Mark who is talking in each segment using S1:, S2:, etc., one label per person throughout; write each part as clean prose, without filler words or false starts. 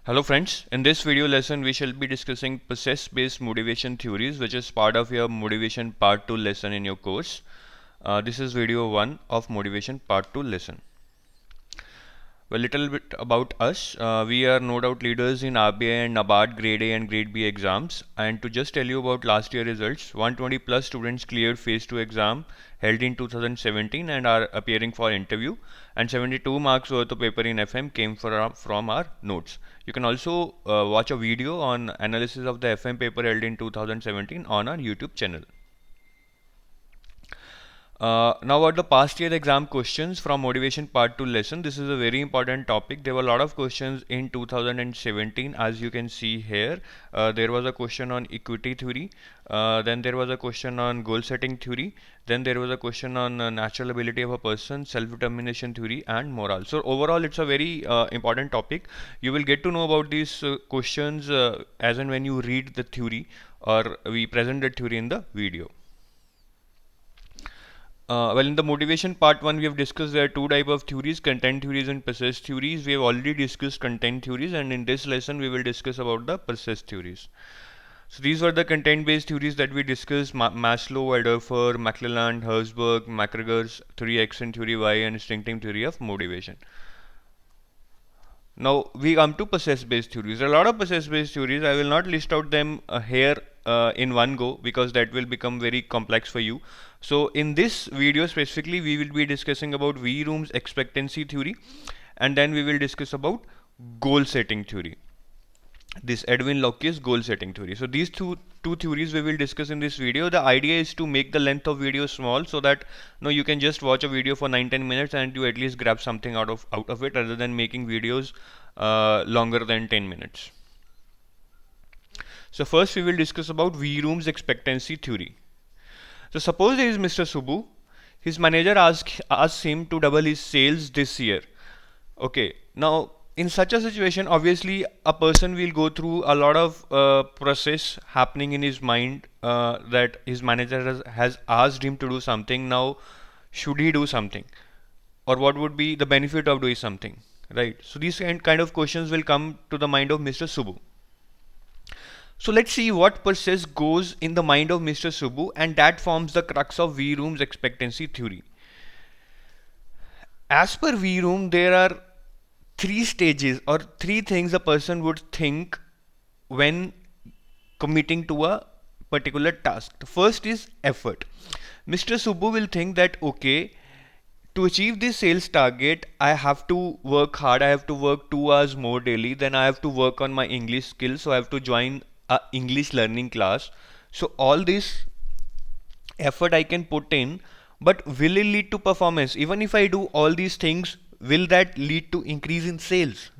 S1: Hello friends, in this video lesson we shall be discussing process-based motivation theories, which is part of your motivation part 2 lesson in your course. This is video 1 of motivation part 2 lesson. Well, little bit about us. We are no doubt leaders in RBI and NABARD Grade A and Grade B exams. And to just tell you about last year results, 120 plus students cleared phase 2 exam held in 2017 and are appearing for interview. And 72 marks worth of paper in FM came from our notes. You can also watch a video on analysis of the FM paper held in 2017 on our YouTube channel. Now about the past year exam questions from motivation part 2 lesson. This is a very important topic. There were a lot of questions in 2017, as you can see here. There was a question on equity theory, then there was a question on goal setting theory, then there was a question on natural ability of a person, self-determination theory and morale. So overall it's a very important topic. You will get to know about these questions as and when you read the theory, or we present the theory in the video. Well, in the motivation part 1, we have discussed there are two types of theories, content theories and process theories. We have already discussed content theories, and in this lesson we will discuss about the process theories. So these were the content-based theories that we discussed: Maslow, Adorfer, McClelland, Herzberg, McGregor's theory X and theory Y, and instinctive theory of motivation. Now we come to process-based theories. There are a lot of process-based theories. I will not list out them here in one go, because that will become very complex for you. So in this video specifically we will be discussing about VROOM's expectancy theory, and then we will discuss about goal setting theory. This Edwin Locke's goal setting theory. So these two theories we will discuss in this video. The idea is to make the length of video small, so that you can just watch a video for 9-10 minutes and you at least grab something out of it, rather than making videos longer than 10 minutes. So first we will discuss about VROOM's expectancy theory. So suppose there is Mr. Subbu. His manager asks him to double his sales this year. Okay, now in such a situation, obviously a person will go through a lot of process happening in his mind, that his manager has asked him to do something. Now should he do something, or what would be the benefit of doing something, right? So these kind of questions will come to the mind of Mr. Subbu. So let's see what process goes in the mind of Mr. Subbu, and that forms the crux of VROOM's expectancy theory. As per VROOM, there are 3 stages or 3 things a person would think when committing to a particular task. The first is effort. Mr. Subbu will think that, okay, to achieve this sales target, I have to work hard. I have to work 2 hours more daily. Then I have to work on my English skills. So I have to join a English learning class. So all this effort I can put in, but will it lead to performance? Even if I do all these things, will that lead to increase in sales?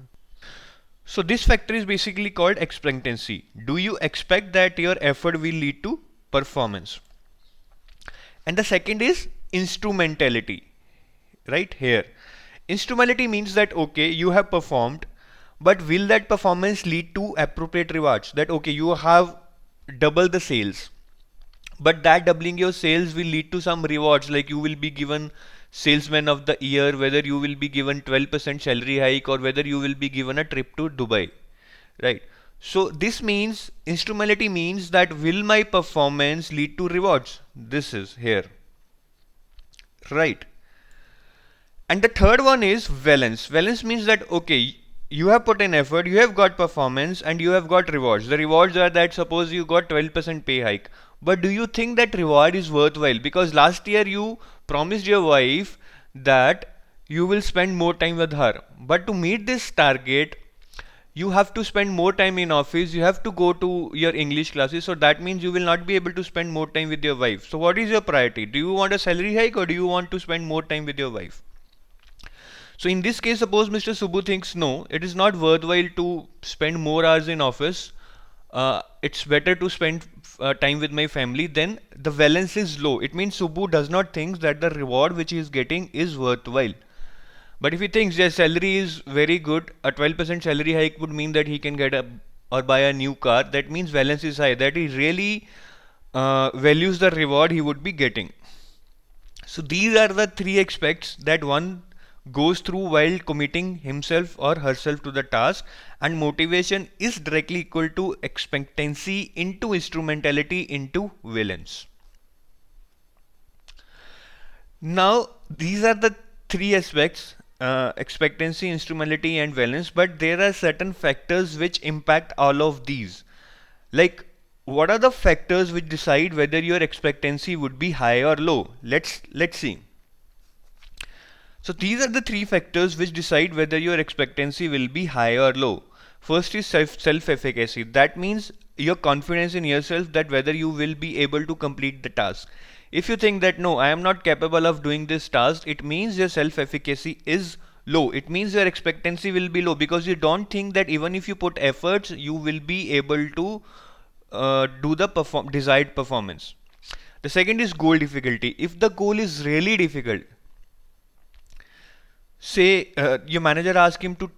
S1: So this factor is basically called expectancy. Do you expect that your effort will lead to performance? And the second is instrumentality. Right here, instrumentality means that, okay, you have performed, but will that performance lead to appropriate rewards? That, okay, you have doubled the sales, but that doubling your sales will lead to some rewards, like you will be given salesman of the year, whether you will be given 12% salary hike, or whether you will be given a trip to Dubai, right? So this means, instrumentality means that will my performance lead to rewards? This is here, right? And the third one is valence. Valence means that, okay, you have put in effort, you have got performance, and you have got rewards. The rewards are that, suppose you got 12% pay hike, but do you think that reward is worthwhile? Because last year you promised your wife that you will spend more time with her, but to meet this target you have to spend more time in office, you have to go to your English classes, so that means you will not be able to spend more time with your wife. So what is your priority? Do you want a salary hike, or do you want to spend more time with your wife? So in this case, suppose Mr. Subbu thinks, no, it is not worthwhile to spend more hours in office. It's better to spend time with my family. Then the valence is low. It means Subbu does not think that the reward which he is getting is worthwhile. But if he thinks their salary is very good, a 12% salary hike would mean that he can get or buy a new car. That means valence is high, that he really values the reward he would be getting. So these are the 3 aspects that one goes through while committing himself or herself to the task, and motivation is directly equal to expectancy into instrumentality into valence. Now, these are the three aspects, expectancy, instrumentality, and valence, but there are certain factors which impact all of these. Like, what are the factors which decide whether your expectancy would be high or low? Let's see. So these are the three factors which decide whether your expectancy will be high or low. First is self efficacy. That means your confidence in yourself, that whether you will be able to complete the task. If you think that no, I am not capable of doing this task, it means your self efficacy is low. It means your expectancy will be low because you don't think that even if you put efforts, you will be able to do the desired performance. The second is goal difficulty. If the goal is really difficult, say your manager asked him to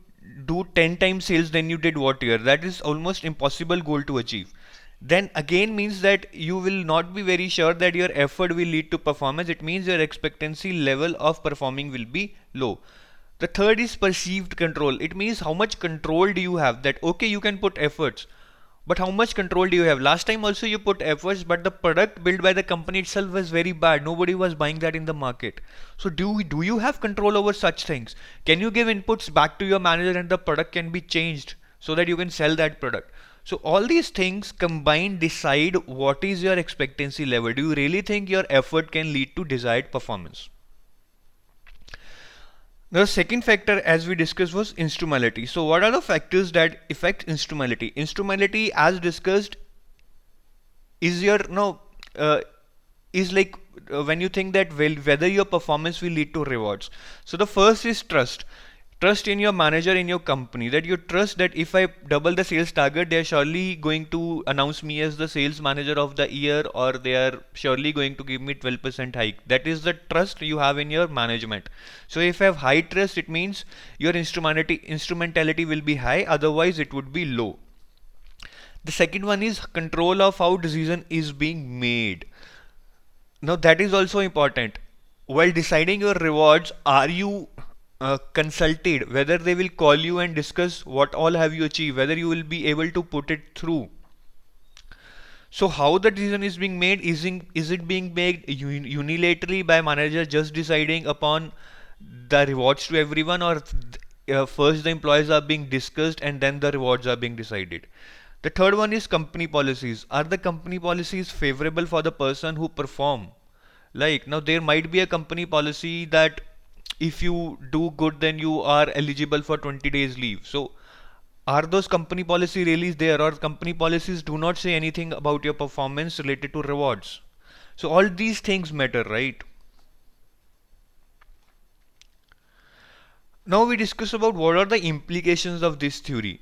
S1: do 10 times sales than you did what year, that is almost impossible goal to achieve, then again means that you will not be very sure that your effort will lead to performance. It means your expectancy level of performing will be low. The third is perceived control. It means how much control do you have, that okay, you can put efforts, but how much control do you have? Last time also you put efforts, but the product built by the company itself was very bad. Nobody was buying that in the market. So do you have control over such things? Can you give inputs back to your manager and the product can be changed so that you can sell that product? So all these things combined decide what is your expectancy level. Do you really think your effort can lead to desired performance? The second factor, as we discussed, was instrumentality. So what are the factors that affect instrumentality? Instrumentality, as discussed, is your no is like when you think that whether your performance will lead to rewards. So the first is trust in your manager, in your company, that you trust that if I double the sales target, they are surely going to announce me as the sales manager of the year, or they are surely going to give me 12% hike. That is the trust you have in your management. So if you have high trust, it means your instrumentality will be high, otherwise it would be low. The second one is control of how decision is being made. Now that is also important. While deciding your rewards, are you consulted whether they will call you and discuss what all have you achieved, whether you will be able to put it through? So how the decision is being made? Is it being made unilaterally by manager just deciding upon the rewards to everyone, or first the employees are being discussed and then the rewards are being decided? The third one is company policies. Are the company policies favorable for the person who perform? Like now there might be a company policy that if you do good then you are eligible for 20 days leave. So are those company policy really there, or company policies do not say anything about your performance related to rewards? So all these things matter, right? Now we discuss about what are the implications of this theory.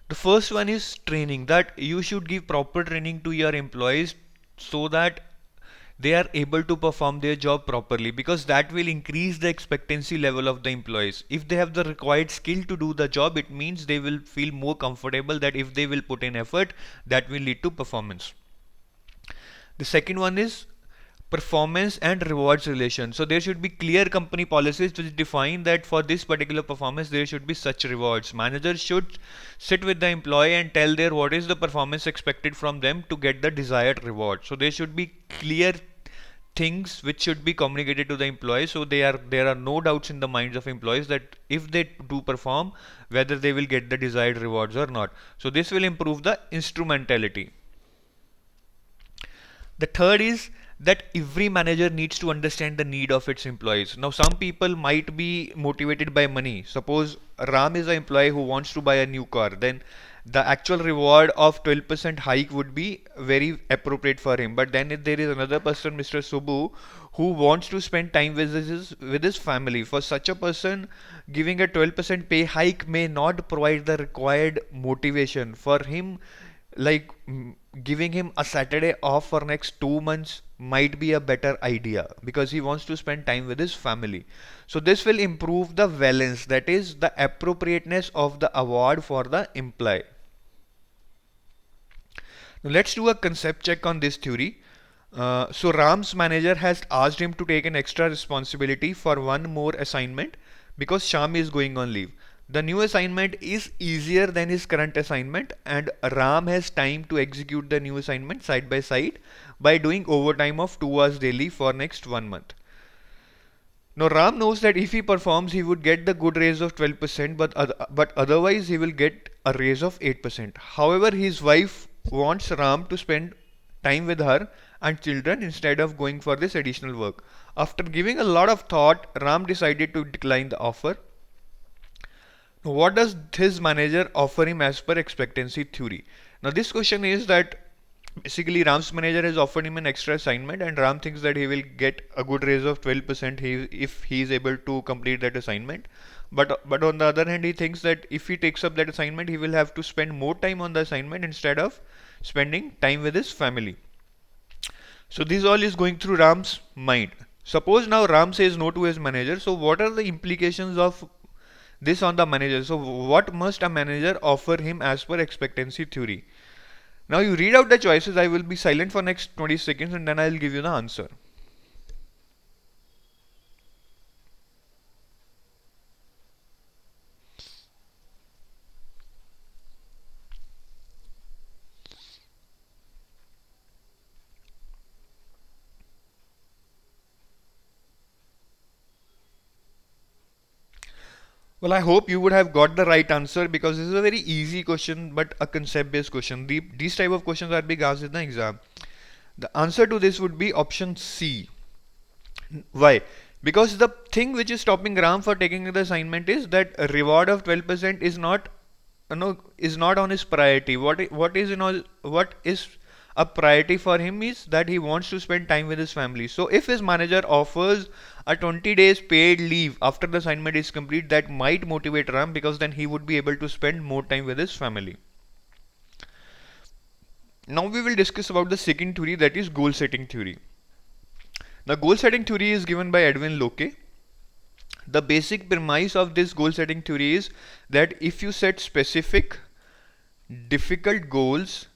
S1: The first one is training, that you should give proper training to your employees so that they are able to perform their job properly, because that will increase the expectancy level of the employees. If they have the required skill to do the job, it means they will feel more comfortable that if they will put in effort, that will lead to performance. The second one is performance and rewards relation. So there should be clear company policies which define that for this particular performance there should be such rewards. Managers should sit with the employee and tell their what is the performance expected from them to get the desired reward. So there should be clear things which should be communicated to the employees, so there are no doubts in the minds of employees that if they do perform, whether they will get the desired rewards or not. So this will improve the instrumentality. The third is that every manager needs to understand the need of its employees. Now, some people might be motivated by money. Suppose Ram is an employee who wants to buy a new car, then the actual reward of 12% hike would be very appropriate for him. But then if there is another person, Mr. Subbu, who wants to spend time with his family. For such a person, giving a 12% pay hike may not provide the required motivation for him. Like giving him a Saturday off for next 2 months might be a better idea because he wants to spend time with his family. So this will improve the valence, that is the appropriateness of the award for the employee. Now let's do a concept check on this theory. So Ram's manager has asked him to take an extra responsibility for one more assignment. because Sham is going on leave. The new assignment is easier than his current assignment, and Ram has time to execute the new assignment side by side by doing overtime of 2 hours daily for next 1 month. Now Ram knows that if he performs he would get the good raise of 12%, but otherwise he will get a raise of 8%. However, his wife wants Ram to spend time with her and children instead of going for this additional work. After giving a lot of thought, Ram decided to decline the offer. What does his manager offer him as per expectancy theory? Now this question is that basically Ram's manager has offered him an extra assignment, and Ram thinks that he will get a good raise of 12% if he is able to complete that assignment. But on the other hand, he thinks that if he takes up that assignment, he will have to spend more time on the assignment instead of spending time with his family. So this all is going through Ram's mind. Suppose now Ram says no to his manager. So what are the implications of this on the manager? So what must a manager offer him as per expectancy theory? Now you read out the choices. I will be silent for next 20 seconds and then I will give you the answer. Well, I hope you would have got the right answer, because this is a very easy question but a concept based question. These type of questions are being asked in the exam. The answer to this would be option C. Why? Because the thing which is stopping Ram for taking the assignment is that a reward of 12% is not, is not on his priority. What is a priority for him is that he wants to spend time with his family. So if his manager offers a 20 days paid leave after the assignment is complete, that might motivate Ram, because then he would be able to spend more time with his family. Now we will discuss about the second theory, that is goal setting theory. The goal setting theory is given by Edwin Locke. The basic premise of this goal setting theory is that if you set specific, difficult goals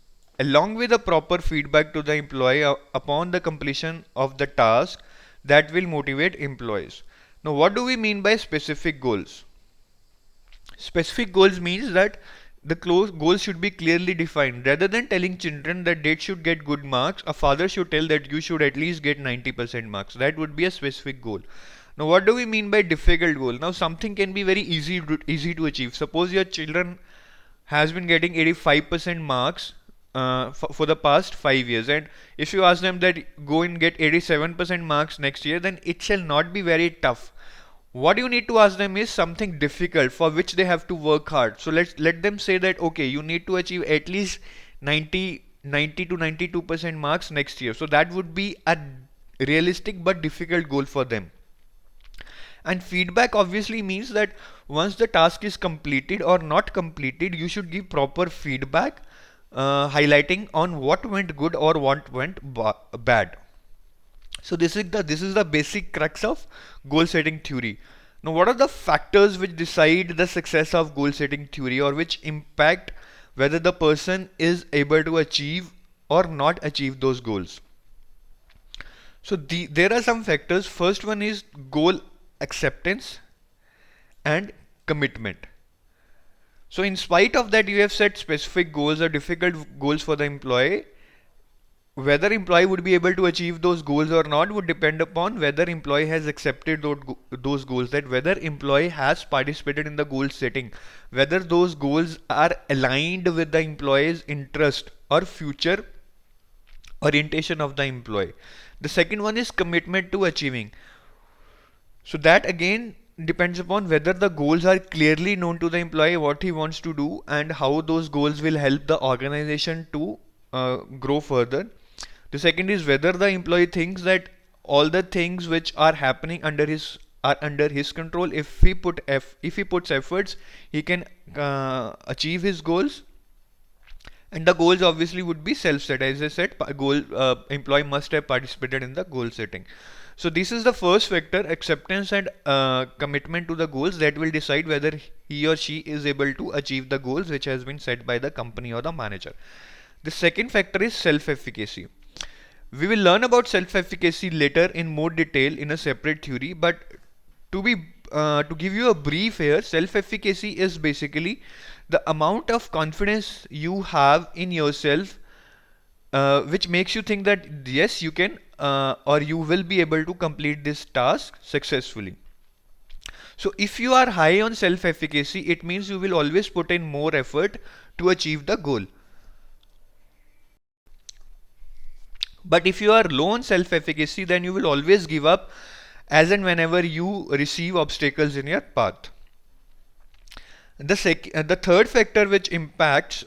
S1: along with a proper feedback to the employee upon the completion of the task, that will motivate employees. Now, what do we mean by specific goals? Specific goals means that the goals should be clearly defined. Rather than telling children that they should get good marks, a father should tell that you should at least get 90% marks. That would be a specific goal. Now, what do we mean by difficult goal? Now, something can be very easy to achieve. Suppose your children has been getting 85% marks for the past 5 years, and if you ask them that go and get 87% marks next year, then it shall not be very tough. What you need to ask them is something difficult for which they have to work hard. So let them say that okay, you need to achieve at least 90 to 92% marks next year. So that would be a realistic but difficult goal for them. And feedback obviously means that once the task is completed or not completed, you should give proper feedback, highlighting on what went good or what went bad. So this is the basic crux of goal setting theory. Now, what are the factors which decide the success of goal setting theory, or which impact whether the person is able to achieve or not achieve those goals? So there are some factors. First one is goal acceptance and commitment. So in spite of that, you have set specific goals or difficult goals for the employee. Whether employee would be able to achieve those goals or not would depend upon whether employee has accepted those goals, that whether employee has participated in the goal setting, whether those goals are aligned with the employee's interest or future orientation of the employee. The second one is commitment to achieving. So that again depends upon whether the goals are clearly known to the employee, what he wants to do, and how those goals will help the organization to grow further. The second is whether the employee thinks that all the things which are happening under his control. If he puts efforts, he can achieve his goals. And the goals obviously would be self-set. As I said, employee must have participated in the goal setting. So this is the first factor, acceptance and commitment to the goals, that will decide whether he or she is able to achieve the goals which has been set by the company or the manager. The second factor is self-efficacy. We will learn about self-efficacy later in more detail in a separate theory, but to be to give you a brief here, self-efficacy is basically the amount of confidence you have in yourself, which makes you think that yes, you can or you will be able to complete this task successfully. So if you are high on self-efficacy, it means you will always put in more effort to achieve the goal. But if you are low on self-efficacy, then you will always give up as and whenever you receive obstacles in your path. The third factor which impacts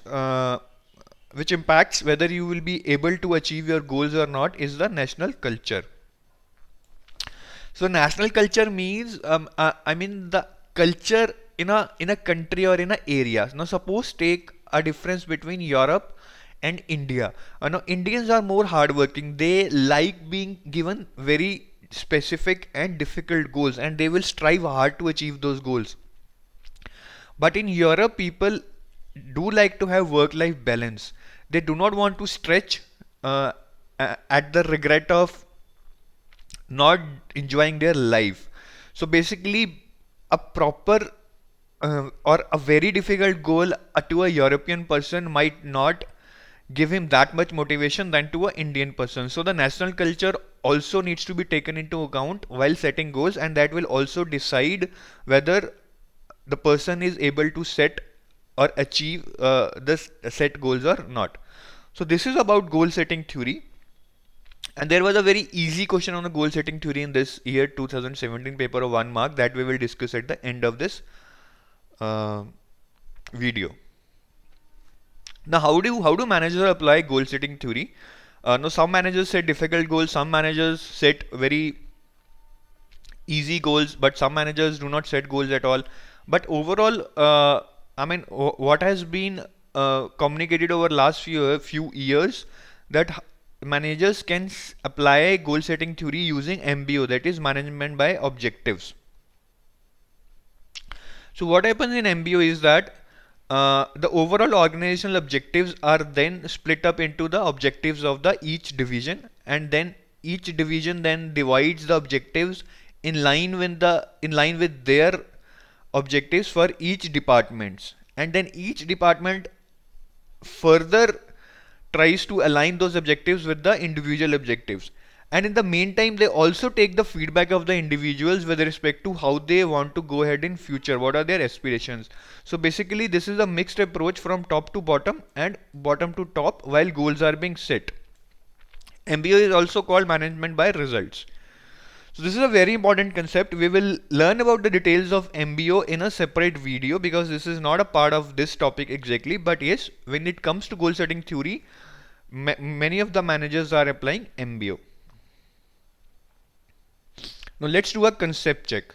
S1: whether you will be able to achieve your goals or not is the national culture. So national culture means I mean the culture in a country or in a area. Now suppose take a difference between Europe and India. Now Indians are more hardworking. They like being given very specific and difficult goals, and they will strive hard to achieve those goals. But in Europe, people do like to have work-life balance. They do not want to stretch at the regret of not enjoying their life. So basically, a proper or a very difficult goal to a European person might not give him that much motivation than to an Indian person. So the national culture also needs to be taken into account while setting goals, and that will also decide whether the person is able to set or achieve the set goals or not. So this is about goal setting theory. And there was a very easy question on the goal setting theory in this year 2017 paper of 1 mark that we will discuss at the end of this video. Now how do managers apply goal setting theory? Now some managers set difficult goals, some managers set very easy goals, but some managers do not set goals at all. But overall, I mean, what has been communicated over last few years, that managers can apply goal setting theory using MBO, that is management by objectives. So what happens in MBO is that the overall organizational objectives are then split up into the objectives of the each division, and then each division then divides the objectives in line with their objectives for each departments, and then each department further tries to align those objectives with the individual objectives. And in the meantime, they also take the feedback of the individuals with respect to how they want to go ahead in future, what are their aspirations. So basically this is a mixed approach from top to bottom and bottom to top while goals are being set. MBO is also called management by results. So this is a very important concept. We will learn about the details of MBO in a separate video because this is not a part of this topic exactly. But yes, when it comes to goal setting theory, many of the managers are applying MBO. Now let's do a concept check.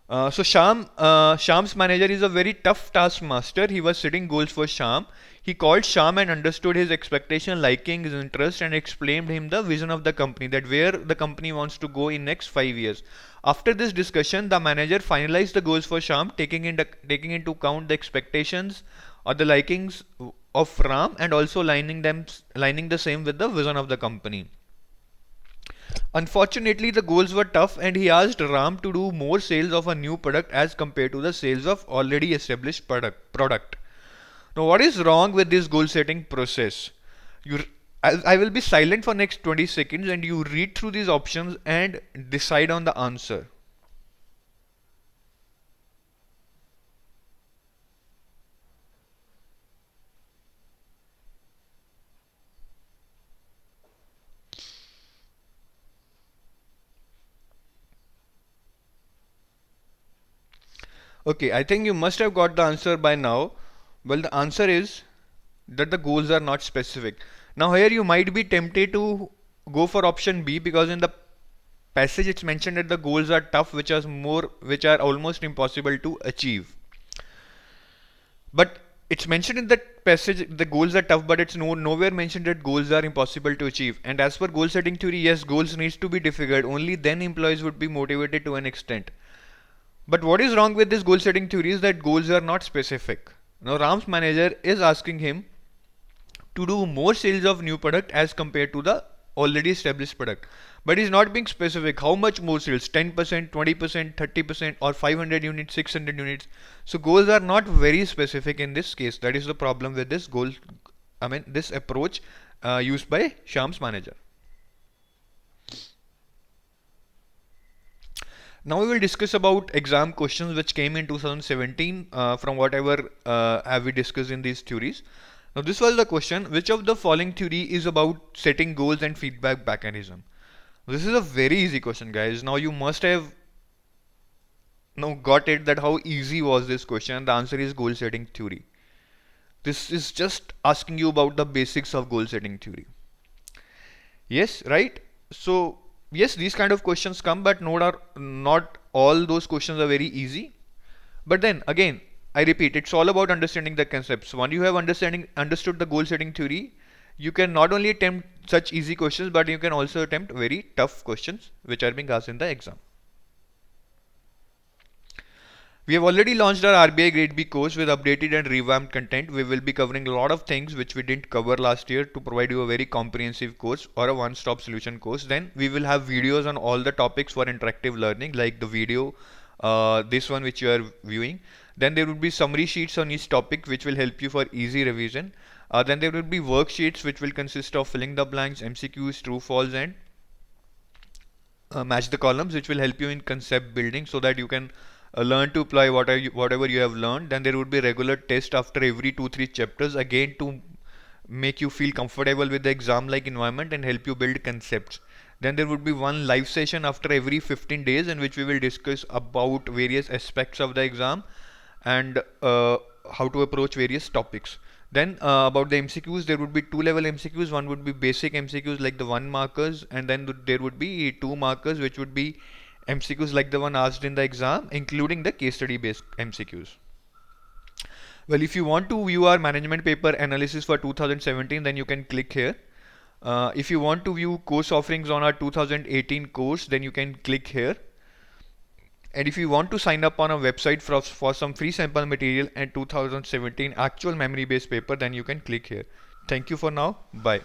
S1: So Shyam's manager is a very tough task master. He was setting goals for Shyam. He called Shyam and understood his expectation, liking, his interest, and explained him the vision of the company, that where the company wants to go in next 5 years. After this discussion, the manager finalized the goals for Shyam, taking into account the expectations or the likings of Ram, and also lining the same with the vision of the company. Unfortunately, the goals were tough, and he asked Ram to do more sales of a new product as compared to the sales of already established product. Now, what is wrong with this goal setting process? I will be silent for next 20 seconds and you read through these options and decide on the answer. Okay, I think you must have got the answer by now. Well, the answer is that the goals are not specific. Now here you might be tempted to go for option B because in the passage it's mentioned that the goals are tough, which are almost impossible to achieve. But it's mentioned in that passage the goals are tough, but it's nowhere mentioned that goals are impossible to achieve. And as per goal setting theory, yes, goals needs to be difficult. Only then employees would be motivated to an extent. But what is wrong with this goal setting theory is that goals are not specific. Now Ram's manager is asking him to do more sales of new product as compared to the already established product. But he's not being specific how much more sales, 10%, 20%, 30%, or 500 units, 600 units. So goals are not very specific in this case. That is the problem with this goal, this approach used by Shyam's manager. Now we will discuss about exam questions which came in 2017 from whatever have we discussed in these theories. Now this was the question: which of the following theory is about setting goals and feedback mechanism? This is a very easy question, guys. Now you must have now got it that how easy was this question. The answer is goal setting theory. This is just asking you about the basics of goal setting theory. Yes, right? So yes, these kind of questions come, but not all those questions are very easy. But then again, I repeat, it's all about understanding the concepts. Once you have understood the goal setting theory, you can not only attempt such easy questions, but you can also attempt very tough questions which are being asked in the exam. We have already launched our RBI Grade B course with updated and revamped content. We will be covering a lot of things which we didn't cover last year to provide you a very comprehensive course or a one-stop solution course. Then we will have videos on all the topics for interactive learning, like the video, this one which you are viewing. Then there will be summary sheets on each topic which will help you for easy revision. Then there will be worksheets which will consist of filling the blanks, MCQs, true, false, and match the columns, which will help you in concept building so that you can learn to apply whatever you have learned. Then there would be regular test after every 2-3 chapters, again to make you feel comfortable with the exam like environment and help you build concepts. Then there would be one live session after every 15 days in which we will discuss about various aspects of the exam and how to approach various topics. Then about the MCQs, there would be 2-level MCQs. One would be basic MCQs like the 1 markers, and then there would be 2 markers which would be MCQs like the one asked in the exam, including the case study based MCQs. Well, if you want to view our management paper analysis for 2017, then you can click here. If you want to view course offerings on our 2018 course, then you can click here. And if you want to sign up on a website for some free sample material and 2017 actual memory based paper, then you can click here. Thank you for now. Bye.